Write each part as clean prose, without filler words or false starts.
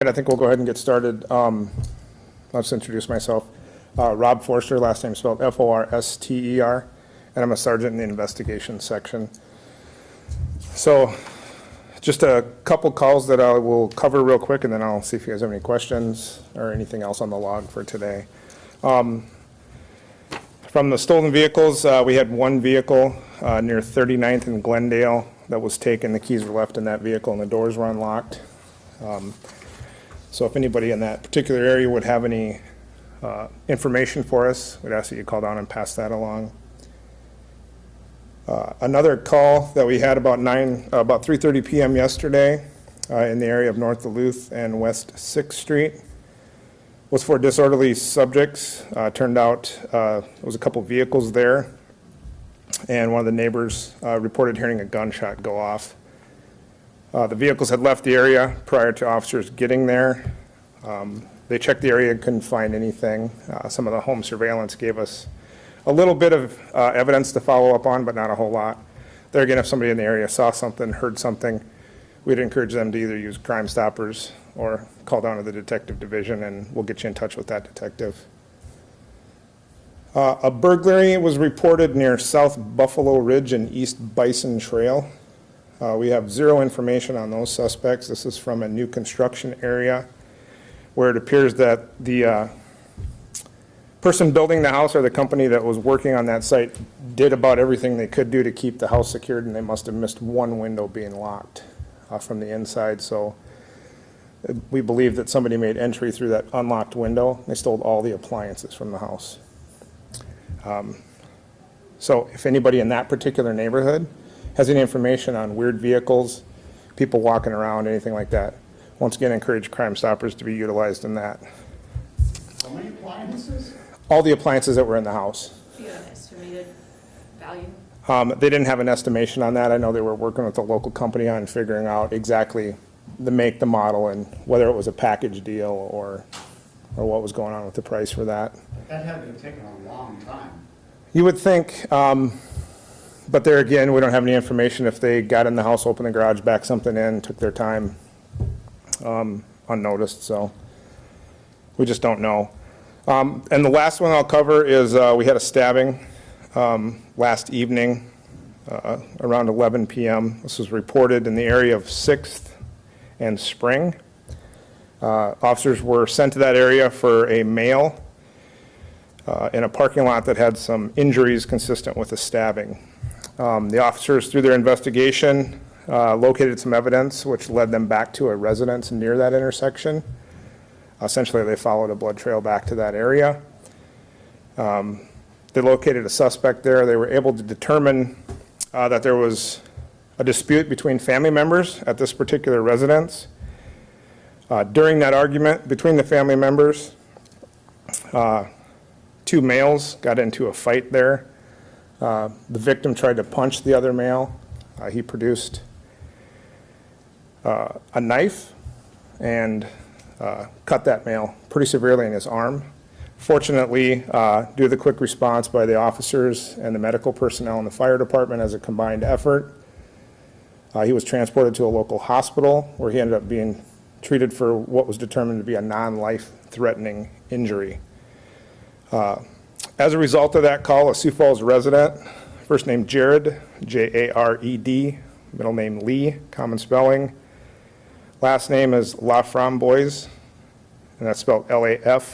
I think we'll go ahead and get started. I'll just introduce myself. Rob Forster, last name spelled F-O-R-S-T-E-R, and I'm a sergeant in the investigation section. So just a couple calls that I will cover real quick, and then I'll see if you guys have any questions or anything else on the log for today. From the stolen vehicles, we had one vehicle near 39th and Glendale that was taken. The keys were left in that vehicle and the doors were unlocked. So if anybody in that particular area would have any information for us, we'd ask that you call down and pass that along. Another call that we had about 3:30 p.m. yesterday in the area of North Duluth and West 6th Street was for disorderly subjects. Turned out there was a couple vehicles there, and one of the neighbors reported hearing a gunshot go off. The vehicles had left the area prior to officers getting there. They checked the area and couldn't find anything. Some of the home surveillance gave us a little bit of evidence to follow up on, but not a whole lot. There again, if somebody in the area saw something, heard something, we'd encourage them to either use Crime Stoppers or call down to the detective division, and we'll get you in touch with that detective. A burglary was reported near South Buffalo Ridge and East Bison Trail. We have zero information on those suspects. This is from a new construction area where it appears that the person building the house or the company that was working on that site did about everything they could do to keep the house secured, and they must have missed one window being locked from the inside. So we believe that somebody made entry through that unlocked window. They stole all the appliances from the house. So if anybody in that particular neighborhood has any information on weird vehicles, people walking around, anything like that, once again, encourage Crime Stoppers to be utilized in that. How many appliances? All the appliances that were in the house. Do you have an estimated value? They didn't have an estimation on that. I know they were working with the local company on figuring out exactly the make, the model, and whether it was a package deal or what was going on with the price for that. That had to have taken a long time. You would think, but there again, we don't have any information if they got in the house, opened the garage, backed something in, took their time unnoticed, so we just don't know. And the last one I'll cover is we had a stabbing last evening around 11 p.m. This was reported in the area of 6th and Spring. Officers were sent to that area for a male in a parking lot that had some injuries consistent with a stabbing. The officers, through their investigation, located some evidence which led them back to a residence near that intersection. Essentially, they followed a blood trail back to that area. They located a suspect there. They were able to determine that there was a dispute between family members at this particular residence. During that argument between the family members, two males got into a fight there. The victim tried to punch the other male. He produced a knife and cut that male pretty severely in his arm. Fortunately, due to the quick response by the officers and the medical personnel in the fire department as a combined effort, he was transported to a local hospital where he ended up being treated for what was determined to be a non-life-threatening injury. As a result of that call, a Sioux Falls resident, first name Jared, J-A-R-E-D, middle name Lee, common spelling. Last name is Laframboise, and that's spelled L-A-F-R-A-M-B-O-I-S-E.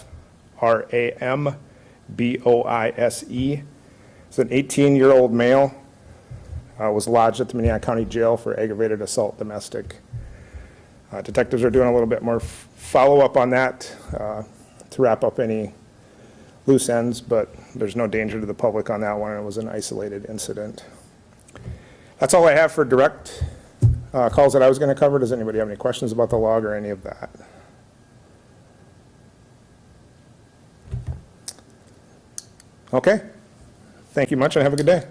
It's an 18-year-old male, was lodged at the Minnehaha County Jail for aggravated assault domestic. Detectives are doing a little bit more follow-up on that to wrap up any loose ends, but there's no danger to the public on that one. It was an isolated incident. That's all I have for direct calls that I was going to cover. Does anybody have any questions about the log or any of that? Okay. Thank you much and have a good day.